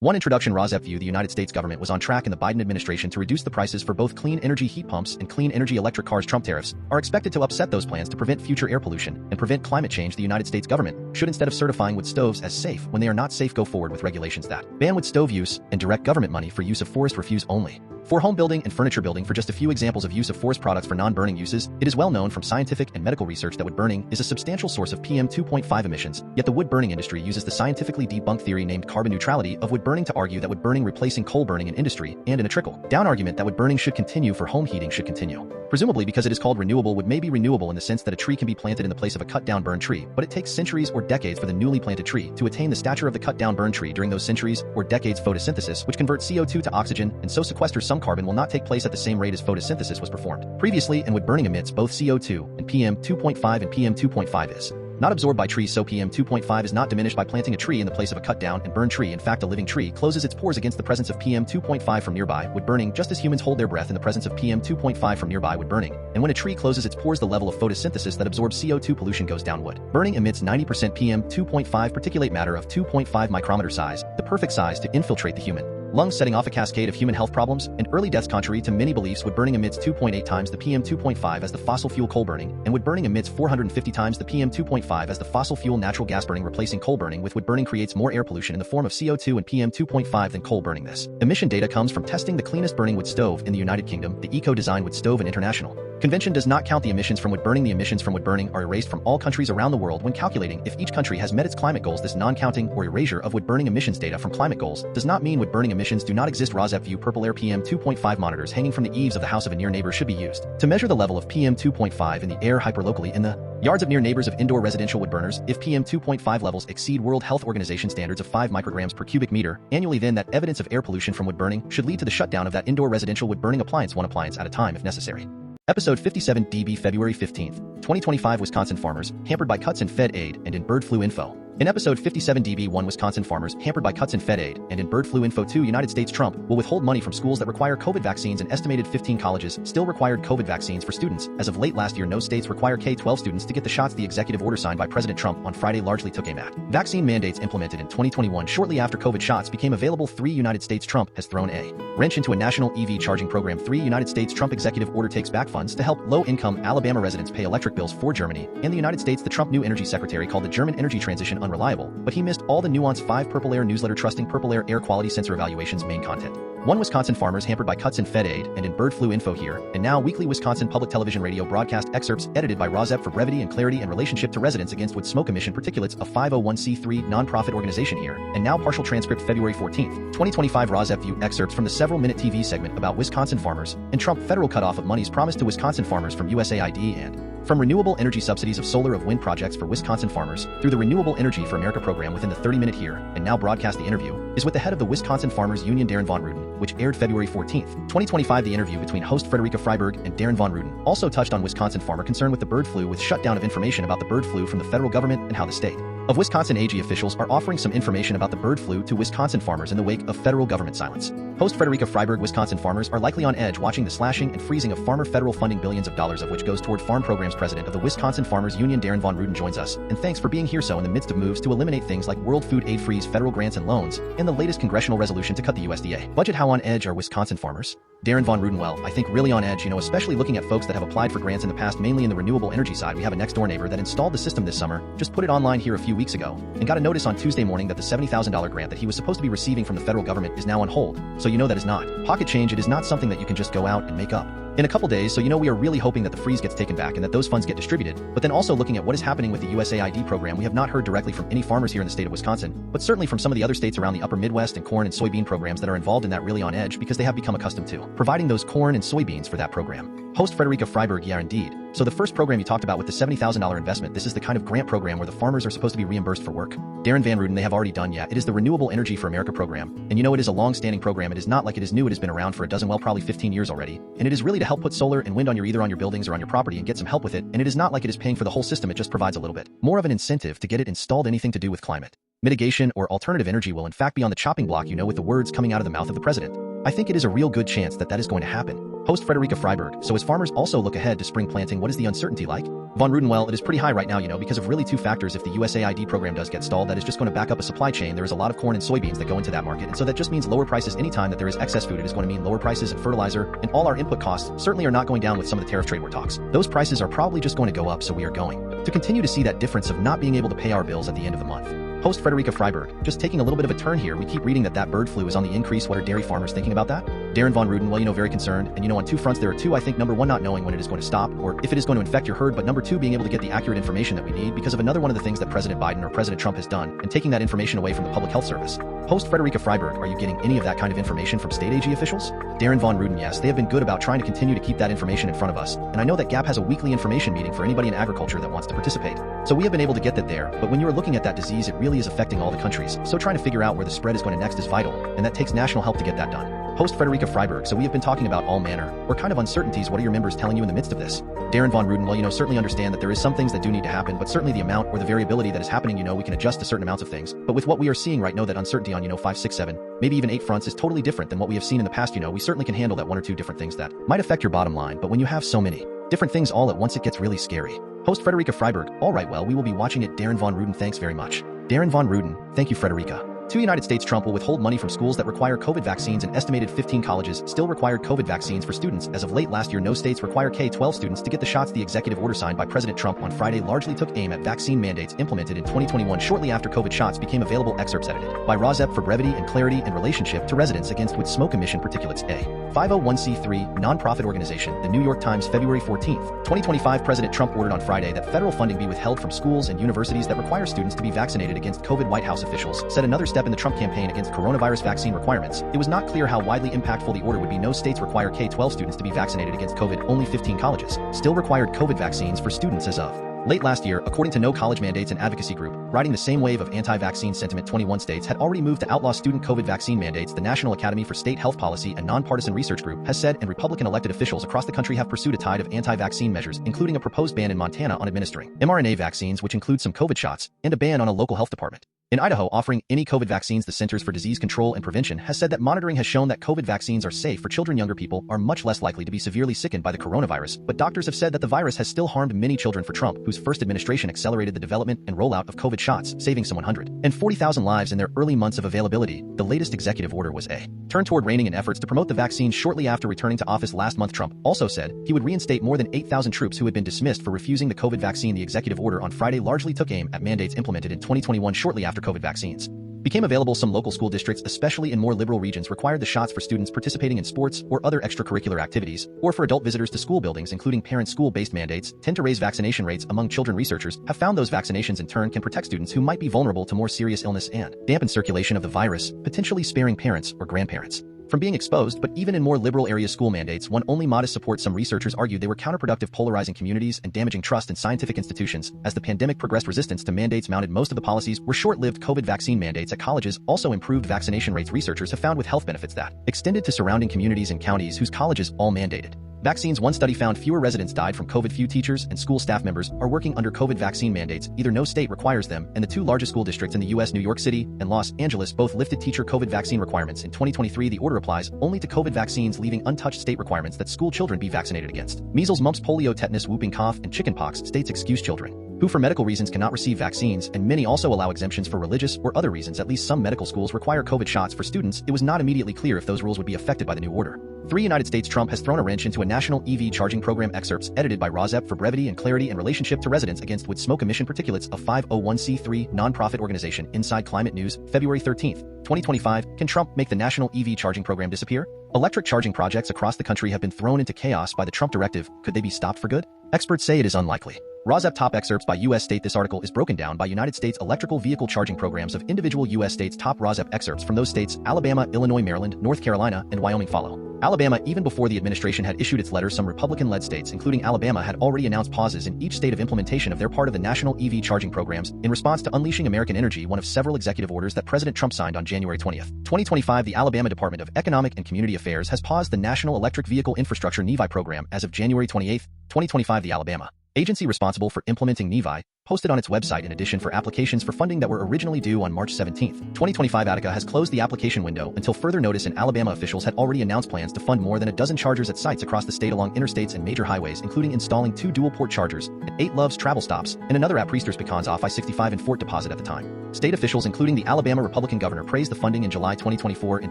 One introduction. Rosep view: the United States government was on track in the Biden administration to reduce the prices for both clean energy heat pumps and clean energy electric cars. Trump tariffs are expected to upset those plans to prevent future air pollution and prevent climate change. The United States government should, instead of certifying wood stoves as safe when they are not safe, go forward with regulations that ban wood stove use and direct government money for use of forest refuse only. For home building and furniture building, for just a few examples of use of forest products for non-burning uses, it is well known from scientific and medical research that wood burning is a substantial source of PM 2.5 emissions, yet the wood burning industry uses the scientifically debunked theory named carbon neutrality of wood burning to argue that wood burning replacing coal burning in industry and in a trickle-down argument that wood burning should continue for home heating should continue. Presumably because it is called renewable, wood may be renewable in the sense that a tree can be planted in the place of a cut-down burned tree, but it takes centuries or decades for the newly planted tree to attain the stature of the cut-down burned tree. During those centuries or decades, photosynthesis, which converts CO2 to oxygen and so sequesters some carbon, will not take place at the same rate as photosynthesis was performed previously, and wood burning emits both CO2 and PM 2.5, and PM 2.5 is not absorbed by trees, so PM 2.5 is not diminished by planting a tree in the place of a cut down and burned tree. In fact, a living tree closes its pores against the presence of PM 2.5 from nearby wood burning, just as humans hold their breath in the presence of PM 2.5 from nearby wood burning. And when a tree closes its pores, the level of photosynthesis that absorbs CO2 pollution goes down. Wood burning emits 90% PM 2.5 particulate matter of 2.5 micrometer size, the perfect size to infiltrate the human lungs, setting off a cascade of human health problems and early deaths. Contrary to many beliefs, wood burning emits 2.8 times the PM 2.5 as the fossil fuel coal burning, and wood burning emits 450 times the PM 2.5 as the fossil fuel natural gas burning. Replacing coal burning with wood burning creates more air pollution in the form of CO2 and PM 2.5 than coal burning. This emission data comes from testing the cleanest burning wood stove in the United Kingdom, the eco-design wood stove, and international convention does not count the emissions from wood burning. The emissions from wood burning are erased from all countries around the world when calculating if each country has met its climate goals. This non-counting or erasure of wood burning emissions data from climate goals does not mean wood burning emissions do not exist. Rosep view: PurpleAir PM 2.5 monitors hanging from the eaves of the house of a near neighbor should be used to measure the level of PM 2.5 in the air hyperlocally in the yards of near neighbors of indoor residential wood burners. If PM 2.5 levels exceed World Health Organization standards of 5 micrograms per cubic meter annually, then that evidence of air pollution from wood burning should lead to the shutdown of that indoor residential wood burning appliance, one appliance at a time if necessary. Episode 57 DB February 15th, 2025. Wisconsin farmers hampered by cuts in Fed aid and in bird flu info. In episode 57 DB1, Wisconsin farmers hampered by cuts in Fed aid and in bird flu info. 2. United States: Trump will withhold money from schools that require COVID vaccines. An estimated 15 colleges still required COVID vaccines for students. As of late last year, no states require K-12 students to get the shots. The executive order signed by President Trump on Friday largely took aim at vaccine mandates implemented in 2021 shortly after COVID shots became available. 3. United States: Trump has thrown a wrench into a national EV charging program. 3. United States: Trump executive order takes back funds to help low-income Alabama residents pay electric bills. for Germany and the United States: the Trump new energy secretary called the German energy transition unreliable, but he missed all the Nuance 5 PurpleAir newsletter trusting PurpleAir air quality sensor evaluations main content. 1. Wisconsin farmers hampered by cuts in Fed aid and in bird flu info. Here and now, weekly Wisconsin Public Television Radio broadcast excerpts edited by Rosep for brevity and clarity and relationship to residents against wood smoke emission particulates, a 501c3 nonprofit organization. Here and now, partial transcript February 14th, 2025. Rosep view excerpts from the several-minute TV segment about Wisconsin farmers and Trump federal cutoff of monies promised to Wisconsin farmers from USAID and from renewable energy subsidies of solar of wind projects for Wisconsin farmers through the Renewable Energy for America program. Within the 30-minute here and now broadcast, the interview is with the head of the Wisconsin Farmers Union, Darren Von Ruden, which aired February 14th, 2025. The interview between host Frederica Freiberg and Darren Von Ruden also touched on Wisconsin farmer concern with the bird flu, with shutdown of information about the bird flu from the federal government and how the state of Wisconsin AG officials are offering some information about the bird flu to Wisconsin farmers in the wake of federal government silence. Host Frederica Freiberg: Wisconsin farmers are likely on edge watching the slashing and freezing of farmer federal funding, billions of dollars of which goes toward farm programs. President of the Wisconsin Farmers Union, Darren Von Ruden, joins us, and thanks for being here. So in the midst of moves to eliminate things like World Food Aid, freeze federal grants and loans, and the latest congressional resolution to cut the USDA budget, how on edge are Wisconsin farmers? Darren Von Ruden: well, I think really on edge, especially looking at folks that have applied for grants in the past, mainly in the renewable energy side. We have a next door neighbor that installed the system this summer, just put it online here a few weeks ago, and got a notice on Tuesday morning that the $70,000 grant that he was supposed to be receiving from the federal government is now on hold. So that is not pocket change. It is not something that you can just go out and make up in a couple days. So we are really hoping that the freeze gets taken back and that those funds get distributed. But then also looking at what is happening with the USAID program, we have not heard directly from any farmers here in the state of Wisconsin, but certainly from some of the other states around the upper Midwest and corn and soybean programs that are involved in that, really on edge because they have become accustomed to providing those corn and soybeans for that program. Host Frederica Freiberg: yeah, indeed. So the first program you talked about with the $70,000 investment, this is the kind of grant program where the farmers are supposed to be reimbursed for work. Darren Van Ruden: they have already done, it is the Renewable Energy for America program. And it is a long-standing program. It is not like it is new. It has been around for a dozen, well, probably 15 years already. And it is really to help put solar and wind on either on your buildings or on your property and get some help with it. And it is not like it is paying for the whole system. It just provides a little bit more of an incentive to get it installed. Anything to do with climate mitigation or alternative energy will in fact be on the chopping block, with the words coming out of the mouth of the president. I think it is a real good chance that that is going to happen. Host Frederica Freiberg, so as farmers also look ahead to spring planting, what is the uncertainty like? Von Ruden, well, it is pretty high right now, because of really two factors. If the USAID program does get stalled, that is just going to back up a supply chain. There is a lot of corn and soybeans that go into that market, and so that just means lower prices. Anytime that there is excess food, it is going to mean lower prices in fertilizer, and all our input costs certainly are not going down with some of the tariff trade war talks. Those prices are probably just going to go up, so we are going to continue to see that difference of not being able to pay our bills at the end of the month. Host Frederica Freiberg, just taking a little bit of a turn here, we keep reading that bird flu is on the increase. What are dairy farmers thinking about that? Darren Von Ruden, well, very concerned, and on two fronts there are two. I think number one, not knowing when it is going to stop or if it is going to infect your herd, but number two, being able to get the accurate information that we need because of another one of the things that President Biden or President Trump has done and taking that information away from the public health service. Host Frederica Freiberg, are you getting any of that kind of information from state AG officials? Darren Von Ruden, yes, they have been good about trying to continue to keep that information in front of us, and I know that GAP has a weekly information meeting for anybody in agriculture that wants to participate. So we have been able to get that there, but when you are looking at that disease, it really is affecting all the countries, so trying to figure out where the spread is going to next is vital, and that takes national help to get that done. Host Frederica Freiberg, so we have been talking about all manner, or kind of uncertainties. What are your members telling you in the midst of this? Darren Von Ruden, well, certainly understand that there is some things that do need to happen, but certainly the amount or the variability that is happening, we can adjust to certain amounts of things. But with what we are seeing right now, that uncertainty on, 5, 6, 7, maybe even 8 fronts is totally different than what we have seen in the past. We certainly can handle that one or two different things that might affect your bottom line, but when you have so many different things all at once, it gets really scary. Host Frederica Freiberg, all right, well, we will be watching it. Darren Von Ruden, thanks very much. Darren Von Ruden, thank you, Frederica. To United States, Trump will withhold money from schools that require COVID vaccines. An estimated 15 colleges still required COVID vaccines for students. As of late last year, no states require K-12 students to get the shots. The executive order signed by President Trump on Friday largely took aim at vaccine mandates implemented in 2021 shortly after COVID shots became available. Excerpts edited by Rosep for brevity and clarity in relationship to residents against with smoke emission particulates. A 501c3 nonprofit organization. The New York Times, February 14th, 2025. President Trump ordered on Friday that federal funding be withheld from schools and universities that require students to be vaccinated against COVID. White House officials said another step in the Trump campaign against coronavirus vaccine requirements. It was not clear how widely impactful the order would be. No states require K-12 students to be vaccinated against COVID. Only 15 colleges still required COVID vaccines for students as of late last year, according to No College Mandates and Advocacy Group. Riding the same wave of anti-vaccine sentiment, 21 states had already moved to outlaw student COVID vaccine mandates. The National Academy for State Health Policy, a nonpartisan research group, has said, and Republican elected officials across the country have pursued a tide of anti-vaccine measures, including a proposed ban in Montana on administering mRNA vaccines, which includes some COVID shots, and a ban on a local health department in Idaho offering any COVID vaccines. The Centers for Disease Control and Prevention has said that monitoring has shown that COVID vaccines are safe for children. Younger people are much less likely to be severely sickened by the coronavirus, but doctors have said that the virus has still harmed many children. For Trump, whose first administration accelerated the development and rollout of COVID shots, saving some 140,000 lives in their early months of availability, the latest executive order was a turn toward reining in efforts to promote the vaccine. Shortly after returning to office last month, Trump also said he would reinstate more than 8,000 troops who had been dismissed for refusing the COVID vaccine. The executive order on Friday largely took aim at mandates implemented in 2021 shortly after COVID vaccines became available. Some local school districts, especially in more liberal regions, required the shots for students participating in sports or other extracurricular activities, or for adult visitors to school buildings, including parent school-based mandates, tend to raise vaccination rates among children. Researchers have found those vaccinations in turn can protect students who might be vulnerable to more serious illness and dampen circulation of the virus, potentially sparing parents or grandparents from being exposed. But even in more liberal areas, school mandates won only modest support. Some researchers argued they were counterproductive, polarizing communities and damaging trust in scientific institutions. As the pandemic progressed, resistance to mandates mounted. Most of the policies were short-lived. COVID vaccine mandates at colleges also improved vaccination rates, researchers have found, with health benefits that extended to surrounding communities and counties whose colleges all mandated vaccines. One study found fewer residents died from COVID. Few teachers and school staff members are working under COVID vaccine mandates. Either no state requires them, and the two largest school districts in the U.S., New York City and Los Angeles, both lifted teacher COVID vaccine requirements in 2023. The order applies only to COVID vaccines, leaving untouched state requirements that school children be vaccinated against measles, mumps, polio, tetanus, whooping cough, and chickenpox. States excuse children who for medical reasons cannot receive vaccines, and many also allow exemptions for religious or other reasons. At least some medical schools require COVID shots for students. It was not immediately clear if those rules would be affected by the new order. 3. United States, Trump has thrown a wrench into a national EV charging program. Excerpts edited by Rosep for brevity and clarity in relationship to residents against with smoke emission particulates. A 501c3 nonprofit organization. Inside Climate News, February 13th, 2025. Can Trump make the national EV charging program disappear? Electric charging projects across the country have been thrown into chaos by the Trump directive. Could they be stopped for good? Experts say it is unlikely. Rosep top excerpts by U.S. state. This article is broken down by United States electrical vehicle charging programs of individual U.S. states. Top Rosep excerpts from those states: Alabama, Illinois, Maryland, North Carolina, and Wyoming follow. Alabama, even before the administration had issued its letter, some Republican-led states, including Alabama, had already announced pauses in each state of implementation of their part of the national EV charging programs in response to Unleashing American Energy, one of several executive orders that President Trump signed on January 20th, 2025. The Alabama Department of Economic and Community Affairs has paused the National Electric Vehicle Infrastructure NEVI program as of January 28th, 2025. The Alabama agency responsible for implementing NEVI posted on its website in addition for applications for funding that were originally due on March 17, 2025. Attica has closed the application window until further notice, and Alabama officials had already announced plans to fund more than a dozen chargers at sites across the state along interstates and major highways, including installing 2 dual-port chargers at 8 Love's travel stops and another at Priesters Pecans off I-65 and Fort Deposit at the time. State officials, including the Alabama Republican governor, praised the funding in July 2024. In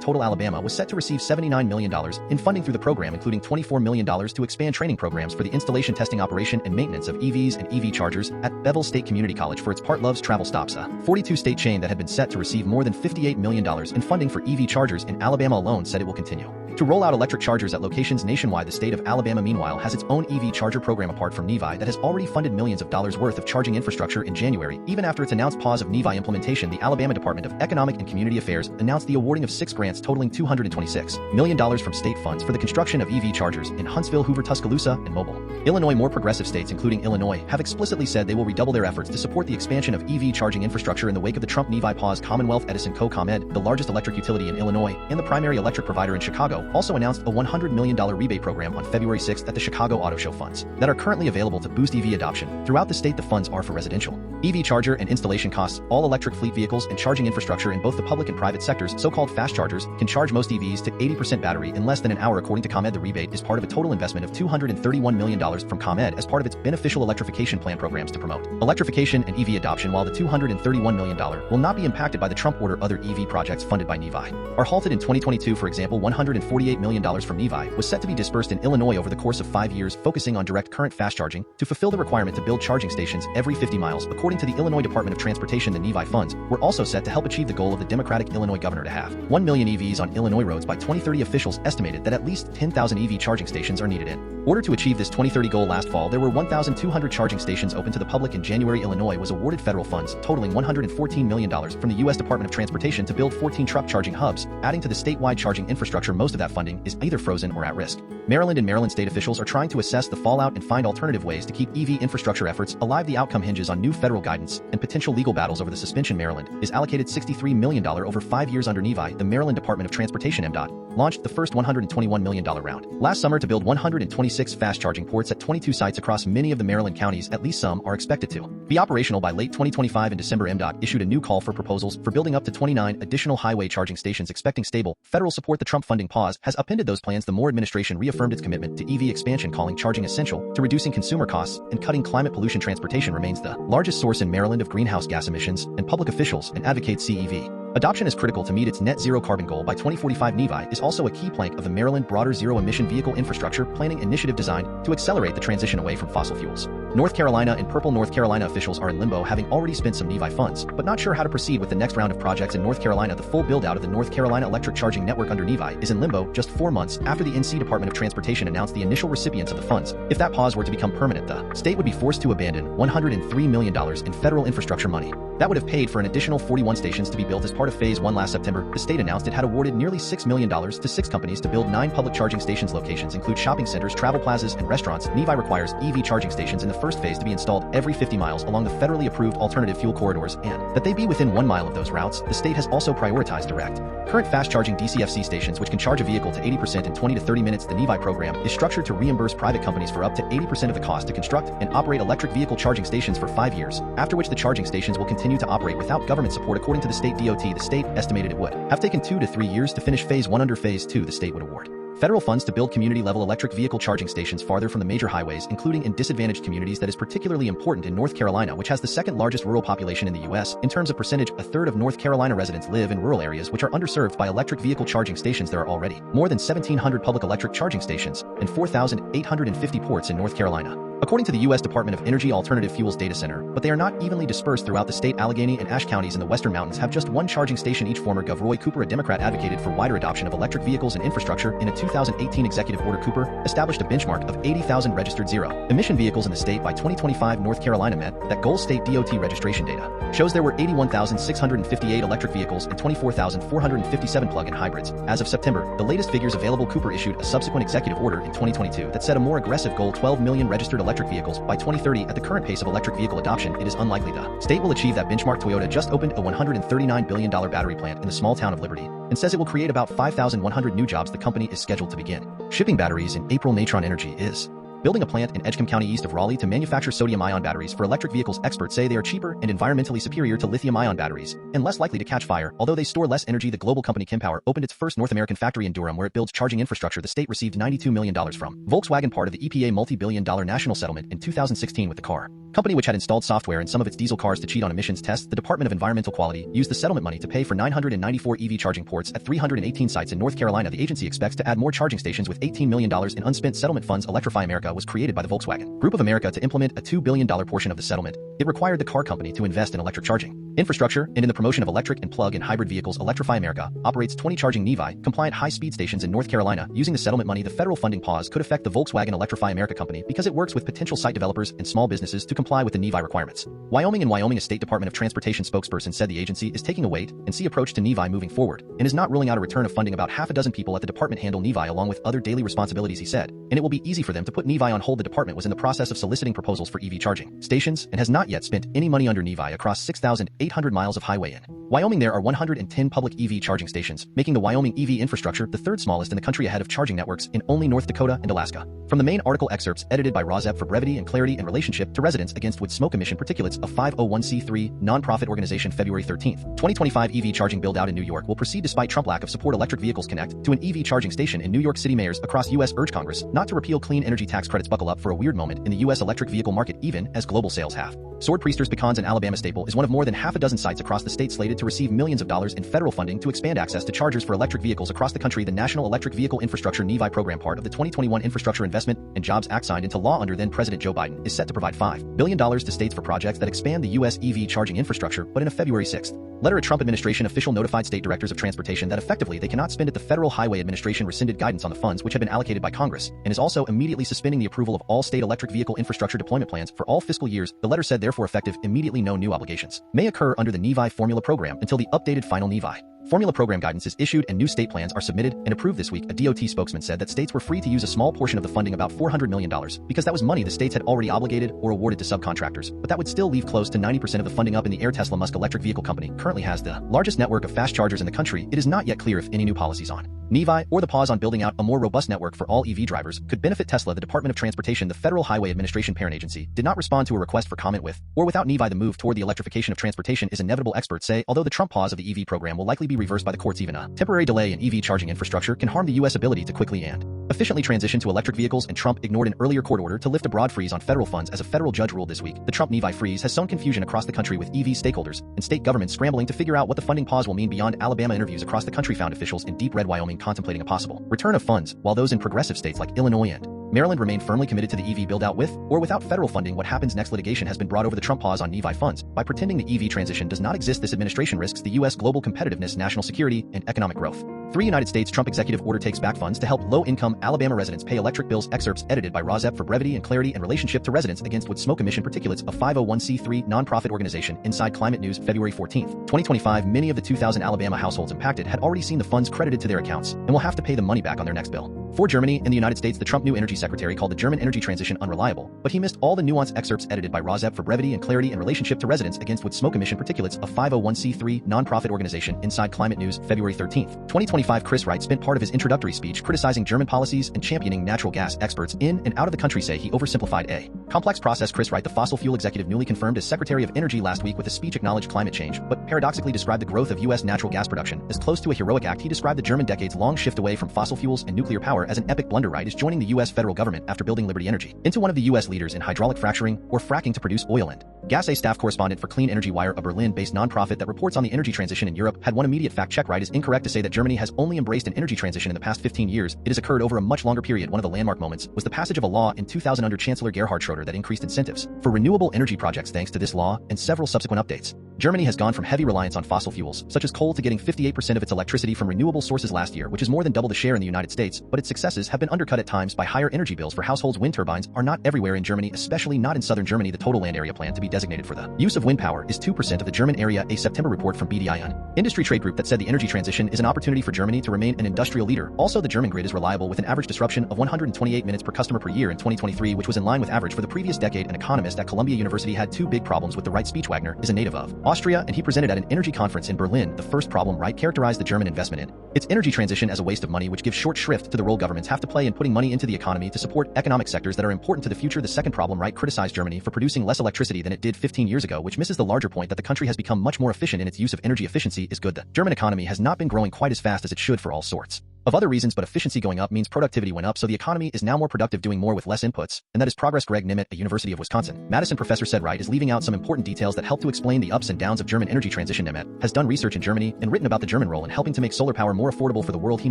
total, Alabama was set to receive $79 million in funding through the program, including $24 million to expand training programs for the installation, testing, operation, and maintenance of EVs and EV chargers at Bevel State Community College for its part Love's Travel Stops, a 42-state chain that had been set to receive more than $58 million in funding for EV chargers in Alabama alone, said it will continue to roll out electric chargers at locations nationwide. The state of Alabama, meanwhile, has its own EV charger program apart from NEVI that has already funded millions of dollars worth of charging infrastructure. In January, even after its announced pause of NEVI implementation, the Alabama Department of Economic and Community Affairs announced the awarding of 6 grants totaling $226 million from state funds for the construction of EV chargers in Huntsville, Hoover, Tuscaloosa, and Mobile. Illinois. More progressive states, including Illinois, have explicitly said they will redouble their efforts to support the expansion of EV charging infrastructure in the wake of the Trump NEVI pause. Commonwealth Edison Co. ComEd, the largest electric utility in Illinois and the primary electric provider in Chicago, also announced a $100 million rebate program on February 6 at the Chicago Auto Show. Funds that are currently available to boost EV adoption throughout the state. The funds are for residential EV charger and installation costs. All electric fleet vehicles and charging infrastructure in both the public and private sectors, so-called fast chargers, can charge most EVs to 80% battery in less than an hour, according to ComEd. The rebate is part of a total investment of $231 million from ComEd as part of its beneficial electrification plan programs to promote electrification and EV adoption. While the $231 million will not be impacted by the Trump order, other EV projects funded by NEVI are halted in 2022. For example, $148 million from NEVI was set to be dispersed in Illinois over the course of 5 years, focusing on direct current fast charging to fulfill the requirement to build charging stations every 50 miles. According to the Illinois Department of Transportation, the NEVI funds were also set to help achieve the goal of the Democratic Illinois governor to have 1 million EVs on Illinois roads by 2030. Officials estimated that at least 10,000 EV charging stations are needed in order to achieve this 2030 goal. Last fall, there were 1,200 charging stations open to the public. In January, Illinois was awarded federal funds totaling $114 million from the U.S. Department of Transportation to build 14 truck charging hubs, adding to the statewide charging infrastructure. Most of that funding is either frozen or at risk. Maryland and Maryland state officials are trying to assess the fallout and find alternative ways to keep EV infrastructure efforts alive. The outcome hinges on new federal guidance and potential legal battles over the suspension. Maryland is allocated $63 million over 5 years under NEVI. The Maryland Department of Transportation (MDOT) launched the first $121 million round last summer to build 126 fast charging ports at 22 sites across many of the Maryland counties. At least some are expected to be operational by late 2025. In December, MDOT issued a new call for proposals for building up to 29 additional highway charging stations, expecting stable federal support. The Trump funding pause has upended those plans. The Moore administration reaffirmed its commitment to EV expansion, calling charging essential to reducing consumer costs and cutting climate pollution. Transportation remains the largest source in Maryland of greenhouse gas emissions, and public officials and advocates see EV adoption is critical to meet its net zero carbon goal by 2045. NEVI is also a key plank of the Maryland broader zero-emission vehicle infrastructure planning initiative designed to accelerate the transition away from fossil fuels. North Carolina and Purple. North Carolina officials are in limbo, having already spent some NEVI funds, but not sure how to proceed with the next round of projects in North Carolina. The full build-out of the North Carolina electric charging network under NEVI is in limbo just 4 months after the NC Department of Transportation announced the initial recipients of the funds. If that pause were to become permanent, the state would be forced to abandon $103 million in federal infrastructure money that would have paid for an additional 41 stations to be built as part of Phase 1. Last September, the state announced it had awarded nearly $6 million to 6 companies to build 9 public charging stations. Locations include shopping centers, travel plazas, and restaurants. NEVI requires EV charging stations in the first phase to be installed every 50 miles along the federally approved alternative fuel corridors, and that they be within 1 mile of those routes. The state has also prioritized direct current fast charging DCFC stations, which can charge a vehicle to 80% in 20 to 30 minutes. The NEVI program is structured to reimburse private companies for up to 80% of the cost to construct and operate electric vehicle charging stations for 5 years, after which the charging stations will continue to operate without government support. According to the state DOT, the state estimated it would have taken 2 to 3 years to finish Phase 1. Under Phase 2, the state would award federal funds to build community-level electric vehicle charging stations farther from the major highways, including in disadvantaged communities. That is particularly important in North Carolina, which has the second largest rural population in the U.S. In terms of percentage, a third of North Carolina residents live in rural areas which are underserved by electric vehicle charging stations. There are already more than 1,700 public electric charging stations and 4,850 ports in North Carolina, according to the U.S. Department of Energy Alternative Fuels Data Center, but they are not evenly dispersed throughout the state. Allegheny and Ashe counties in the Western Mountains have just 1 charging station each. Former Gov. Roy Cooper, a Democrat, advocated for wider adoption of electric vehicles and infrastructure. In a 2018 executive order, Cooper established a benchmark of 80,000 registered zero-emission vehicles in the state by 2025. North Carolina met that goal. State DOT registration data shows there were 81,658 electric vehicles and 24,457 plug-in hybrids. As of September, the latest figures available, Cooper issued a subsequent executive order in 2022 that set a more aggressive goal: 12 million registered electric vehicles by 2030. At the current pace of electric vehicle adoption, it is unlikely the state will achieve that benchmark. Toyota just opened a $139 billion battery plant in the small town of Liberty and says it will create about 5,100 new jobs. The company is scheduled to begin shipping batteries in April. Natron Energy is building a plant in Edgecombe County east of Raleigh to manufacture sodium-ion batteries for electric vehicles. Experts say they are cheaper and environmentally superior to lithium-ion batteries, and less likely to catch fire, although they store less energy. The global company Kimpower opened its first North American factory in Durham, where it builds charging infrastructure the state received $92 million from Volkswagen, part of the EPA multi-billion-dollar national settlement in 2016 with the car company, which had installed software in some of its diesel cars to cheat on emissions tests. The Department of Environmental Quality used the settlement money to pay for 994 EV charging ports at 318 sites in North Carolina. The agency expects to add more charging stations with $18 million in unspent settlement funds. Electrify America was created by the Volkswagen Group of America to implement a $2 billion portion of the settlement. It required the car company to invest in electric charging infrastructure and in the promotion of electric and plug-in hybrid vehicles. Electrify America operates 20 charging NEVI-compliant high-speed stations in North Carolina. Using the settlement money, the federal funding pause could affect the Volkswagen Electrify America company because it works with potential site developers and small businesses to comply with the NEVI requirements. A State Department of Transportation spokesperson said the agency is taking a wait-and-see approach to NEVI moving forward and is not ruling out a return of funding. About half a dozen people at the department handle NEVI along with other daily responsibilities, he said, and it will be easy for them to put NEVI on hold. The department was in the process of soliciting proposals for EV charging stations and has not yet spent any money under NEVI across 6,800 miles of highway in Wyoming. There are 110 public EV charging stations, making the Wyoming EV infrastructure the third smallest in the country, ahead of charging networks in only North Dakota and Alaska. From the main article, excerpts edited by Rozep for brevity and clarity in relationship to Residents Against Wood Smoke Emission Particulates, a 501c3 nonprofit organization. February 13, 2025. EV charging build-out in New York will proceed despite Trump lack of support. Electric vehicles connect to an EV charging station in New York City. Mayors across U.S. urge Congress not to repeal clean energy tax credits. Buckle up for a weird moment in the U.S. electric vehicle market, even as global sales have soared. Priesters Pecans, an Alabama staple, is one of more than half a dozen sites across the state slated to receive millions of dollars in federal funding to expand access to chargers for electric vehicles across the country. The National Electric Vehicle Infrastructure NEVI program, part of the 2021 Infrastructure Investment and Jobs Act signed into law under then-President Joe Biden, is set to provide $5 billion to states for projects that expand the U.S. EV charging infrastructure. But in a February 6 letter, a Trump administration official notified state directors of transportation that effectively they cannot spend it. The Federal Highway Administration rescinded guidance on the funds which had been allocated by Congress and is also immediately suspending the approval of all state electric vehicle infrastructure deployment plans for all fiscal years. The letter said, therefore, effective immediately, no new obligations may occur under the NEVI formula program until the updated final NEVI formula program guidance is issued and new state plans are submitted and approved this week. A DOT spokesman said that states were free to use a small portion of the funding, about $400 million, because that was money the states had already obligated or awarded to subcontractors, but that would still leave close to 90% of the funding up in the air. Tesla Musk electric vehicle company currently has the largest network of fast chargers in the country. It is not yet clear if any new policies on NEVI or the pause on building out a more robust network for all EV drivers could benefit Tesla. The Department of Transportation, the Federal Highway Administration parent agency, did not respond to a request for comment with or without NEVI. The move toward the electrification of transportation is inevitable, experts say, although the Trump pause of the EV program will likely be reversed by the courts. Even a temporary delay in EV charging infrastructure can harm the U.S. ability to quickly and efficiently transition to electric vehicles, and Trump ignored an earlier court order to lift a broad freeze on federal funds as a federal judge ruled this week. The Trump NEVI freeze has sown confusion across the country, with EV stakeholders and state governments scrambling to figure out what the funding pause will mean beyond Alabama. Interviews across the country found officials in deep red Wyoming contemplating a possible return of funds, while those in progressive states like Illinois and Maryland remain firmly committed to the EV build-out with or without federal funding. What happens next? Litigation has been brought over the Trump pause on NEVI funds. By pretending the EV transition does not exist, this administration risks the U.S. global competitiveness, national security, and economic growth. 3 United States Trump executive order takes back funds to help low-income Alabama residents pay electric bills. Excerpts edited by Rozep for brevity and clarity in relationship to Residents Against Wood Smoke Emission Particulates, a 501c3 nonprofit organization. Inside Climate News, February 14, 2025. Many of the 2,000 Alabama households impacted had already seen the funds credited to their accounts and will have to pay the money back on their next bill. For Germany and the United States, the Trump new energy secretary called the German energy transition unreliable, but he missed all the Nuance. Excerpts edited by Rozep for brevity and clarity in relationship to Residents Against Wood Smoke Emission Particulates, a 501c3 nonprofit organization. Inside Climate News, February 13, 2025. Chris Wright spent part of his introductory speech criticizing German policies and championing natural gas. Experts in and out of the country say he oversimplified a complex process. Chris Wright, the fossil fuel executive newly confirmed as Secretary of Energy last week, with a speech acknowledged climate change, but paradoxically described the growth of U.S. natural gas production as close to a heroic act. He described the German decades-long shift away from fossil fuels and nuclear power as an epic blunder. Wright is joining the U.S. federal government after building Liberty Energy into one of the U.S. leaders in hydraulic fracturing or fracking to produce oil and gas. A staff correspondent for Clean Energy Wire, a Berlin-based nonprofit that reports on the energy transition in Europe, had one immediate fact check. Wright is incorrect to say that Germany has only embraced an energy transition in the past 15 years. It has occurred over a much longer period. One of the landmark moments was the passage of a law in 2000 under Chancellor Gerhard Schroeder that increased incentives for renewable energy projects. Thanks to this law and several subsequent updates, Germany has gone from heavy reliance on fossil fuels, such as coal, to getting 58% of its electricity from renewable sources last year, which is more than double the share in the United States, but its successes have been undercut at times by higher energy bills for households. Wind turbines are not everywhere in Germany, especially not in southern Germany. The total land area planned to be designated for the use of wind power is 2% of the German area. A September report from BDI, industry trade group, that said the energy transition is an opportunity for Germany to remain an industrial leader. Also, the German grid is reliable, with an average disruption of 128 minutes per customer per year in 2023, which was in line with average for the previous decade. An economist at Columbia University had 2 big problems with the Wright speech. Wagner is a native of Austria, and he presented at an energy conference in Berlin. The first problem Wright characterized the German investment in its energy transition as a waste of money, which gives short shrift to the role governments have to play in putting money into the economy to support economic sectors that are important to the future. The second problem, right, criticized Germany for producing less electricity than it did 15 years ago, which misses the larger point that the country has become much more efficient in its use of energy. Efficiency is good. The German economy has not been growing quite as fast as it should for all sorts of other reasons, but efficiency going up means productivity went up, so the economy is now more productive, doing more with less inputs, and that is progress. Greg Nimitz, a University of Wisconsin Madison professor, said Wright is leaving out some important details that help to explain the ups and downs of German energy transition. Nimitz has done research in Germany and written about the German role in helping to make solar power more affordable for the world. He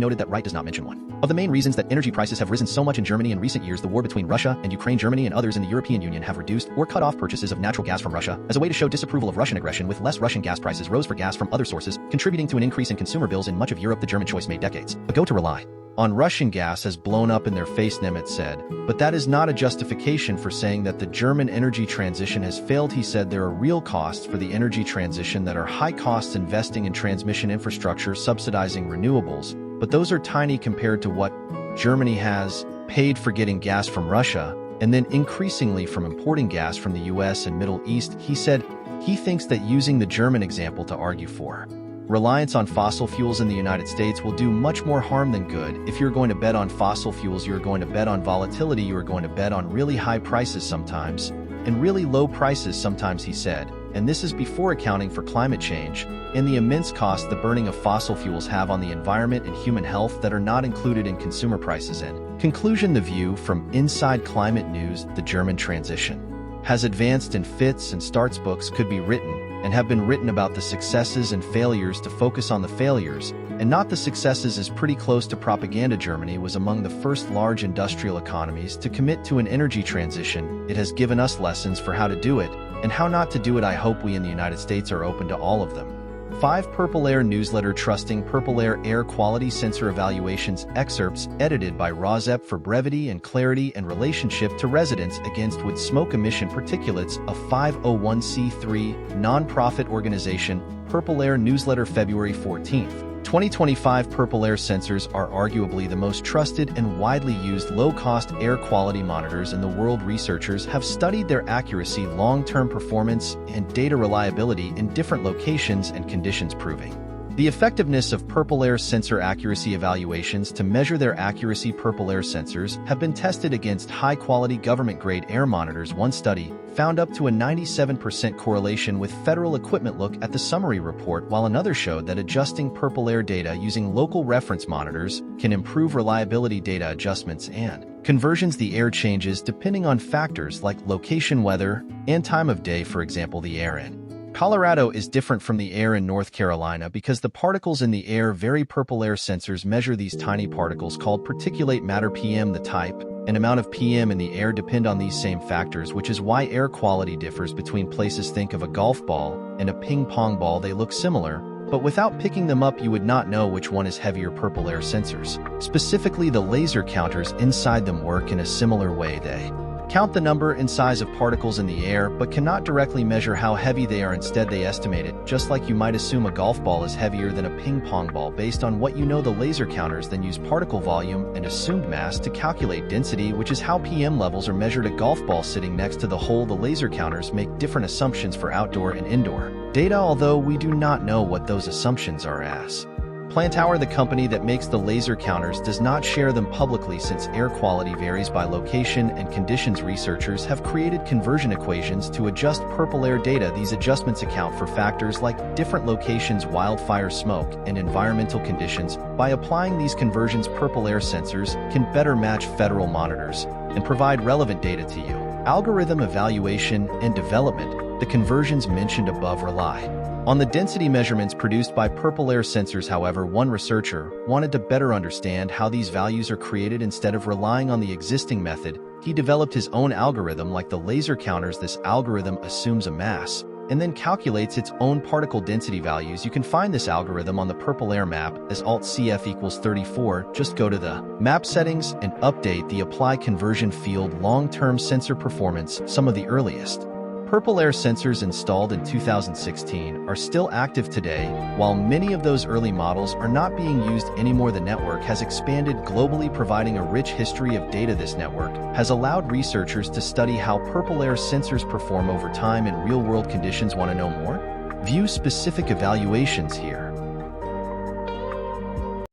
noted that Wright does not mention one of the main reasons that energy prices have risen so much in Germany in recent years: the war between Russia and Ukraine. Germany and others in the European Union have reduced or cut off purchases of natural gas from Russia as a way to show disapproval of Russian aggression. With less Russian gas, prices rose for gas from other sources, contributing to an increase in consumer bills in much of Europe. The German choice made decades ago to rely on Russian gas has blown up in their face, Nimitz said, but that is not a justification for saying that the German energy transition has failed. He said there are real costs for the energy transition that are high costs: investing in transmission infrastructure, subsidizing renewables, but those are tiny compared to what Germany has paid for getting gas from Russia, and then increasingly from importing gas from the US and Middle East. He said he thinks that using the German example to argue for reliance on fossil fuels in the United States will do much more harm than good. If you're going to bet on fossil fuels, you're going to bet on volatility, you're going to bet on really high prices sometimes, and really low prices sometimes, he said. And this is before accounting for climate change and the immense costs the burning of fossil fuels have on the environment and human health that are not included in consumer prices. In conclusion, the view from Inside Climate News, the German transition has advanced in fits and starts. Books could be written and have been written about the successes and failures to focus on the failures and not the successes is pretty close to propaganda. Germany was among the first large industrial economies to commit to an energy transition. It has given us lessons for how to do it and how not to do it. I hope we in the United States are open to all of them. 5 PurpleAir newsletter. Trusting PurpleAir air quality sensor evaluations. Excerpts edited by Rozep for brevity and clarity and relationship to residents against wood smoke emission particulates, a 501c3 non-profit organization. PurpleAir newsletter, February 14th. 2025. PurpleAir sensors are arguably the most trusted and widely used low-cost air quality monitors in the world. Researchers have studied their accuracy, long-term performance, and data reliability in different locations and conditions, proving the effectiveness of PurpleAir sensor accuracy evaluations. To measure their accuracy, PurpleAir sensors have been tested against high-quality government-grade air monitors. One study found up to a 97% correlation with federal equipment. Look at the summary report, while another showed that adjusting PurpleAir data using local reference monitors can improve reliability. Data adjustments and conversions. The air changes depending on factors like location, weather, and time of day. For example, the air in Colorado is different from the air in North Carolina because the particles in the air vary. PurpleAir sensors measure these tiny particles called particulate matter, PM. The type and amount of PM in the air depend on these same factors, which is why air quality differs between places. Think of a golf ball and a ping pong ball. They look similar, but without picking them up you would not know which one is heavier. PurpleAir sensors, specifically the laser counters inside them, work in a similar way. They count the number and size of particles in the air, but cannot directly measure how heavy they are. Instead, they estimate it, just like you might assume a golf ball is heavier than a ping pong ball based on what you know. The laser counters then use particle volume and assumed mass to calculate density, which is how PM levels are measured. A golf ball sitting next to the hole. The laser counters make different assumptions for outdoor and indoor data, although we do not know what those assumptions are. As Plantower, the company that makes the laser counters, does not share them publicly since air quality varies by location and conditions. Researchers have created conversion equations to adjust PurpleAir data. These adjustments account for factors like different locations, wildfire smoke, and environmental conditions. By applying these conversions, PurpleAir sensors can better match federal monitors and provide relevant data to you. Algorithm evaluation and development. The conversions mentioned above rely on the density measurements produced by PurpleAir sensors. However, one researcher wanted to better understand how these values are created. Instead of relying on the existing method, he developed his own algorithm. Like the laser counters, this algorithm assumes a mass and then calculates its own particle density values. You can find this algorithm on the PurpleAir map as Alt-CF equals 34. Just go to the map settings and update the apply conversion field. Long-term sensor performance. Some of the earliest PurpleAir sensors installed in 2016 are still active today, while many of those early models are not being used anymore. The network has expanded globally, providing a rich history of data. This network has allowed researchers to study how PurpleAir sensors perform over time in real-world conditions. Want to know more? View specific evaluations here.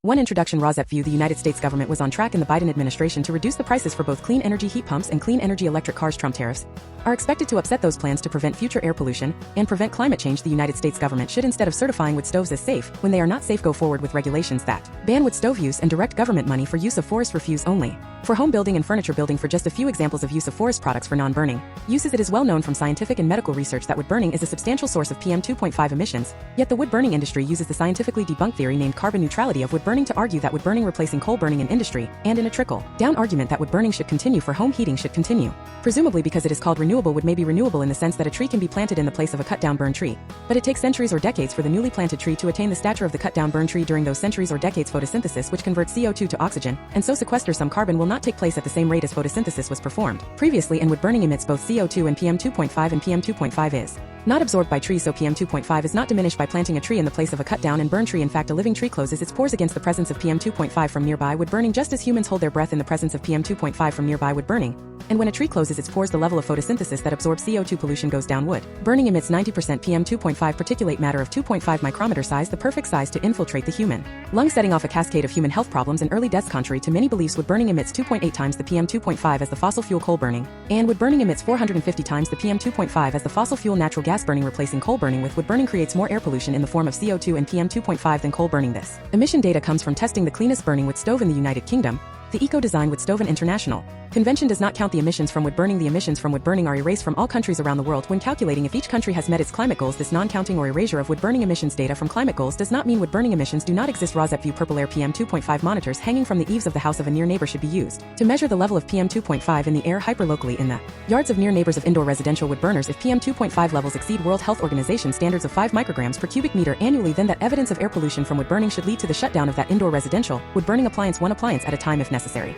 1 Introduction Rosette View. The United States government was on track in the Biden administration to reduce the prices for both clean energy heat pumps and clean energy electric cars. Trump tariffs are expected to upset those plans to prevent future air pollution and prevent climate change. The United States government should, instead of certifying wood stoves as safe when they are not safe, go forward with regulations that ban wood stove use and direct government money for use of forest refuse only for home building and furniture building. For just a few examples of use of forest products for non-burning uses, it is well known from scientific and medical research that wood burning is a substantial source of PM 2.5 emissions, yet the wood burning industry uses the scientifically debunked theory named carbon neutrality of wood burning to argue that wood burning replacing coal burning in industry, and in a trickle-down argument that wood burning should continue for home heating should continue. Presumably because it is called renewable, wood may be renewable in the sense that a tree can be planted in the place of a cut-down burned tree, but it takes centuries or decades for the newly planted tree to attain the stature of the cut-down burned tree. During those centuries or decades, photosynthesis, which converts CO2 to oxygen and so sequesters some carbon, will not take place at the same rate as photosynthesis was performed previously, and wood burning emits both CO2 and PM 2.5, and PM 2.5 is not absorbed by trees, so PM 2.5 is not diminished by planting a tree in the place of a cut-down and burned tree. In fact, a living tree closes its pores against the presence of PM 2.5 from nearby wood burning, just as humans hold their breath in the presence of PM 2.5 from nearby wood burning. And when a tree closes its pores, the level of photosynthesis that absorbs CO2 pollution goes down. Wood burning emits 90% PM 2.5 particulate matter of 2.5 micrometer size, the perfect size to infiltrate the human lung, setting off a cascade of human health problems and early deaths. Contrary to many beliefs, wood burning emits 2.8 times the PM 2.5 as the fossil fuel coal burning, and wood burning emits 450 times the PM 2.5 as the fossil fuel natural gas burning. Replacing coal burning with wood burning creates more air pollution in the form of CO2 and PM 2.5 than coal burning. This emission data comes from testing the cleanest burning wood stove in the United Kingdom. The Eco-Design Wood Stove and International Convention does not count the emissions from wood burning. The emissions from wood burning are erased from all countries around the world when calculating if each country has met its climate goals. This non-counting or erasure of wood burning emissions data from climate goals does not mean wood burning emissions do not exist. Rosette View PurpleAir PM 2.5 monitors hanging from the eaves of the house of a near neighbor should be used to measure the level of PM 2.5 in the air hyperlocally in the yards of near neighbors of indoor residential wood burners. If PM 2.5 levels exceed World Health Organization standards of 5 micrograms per cubic meter annually, then that evidence of air pollution from wood burning should lead to the shutdown of that indoor residential wood burning appliance, one appliance at a time if necessary.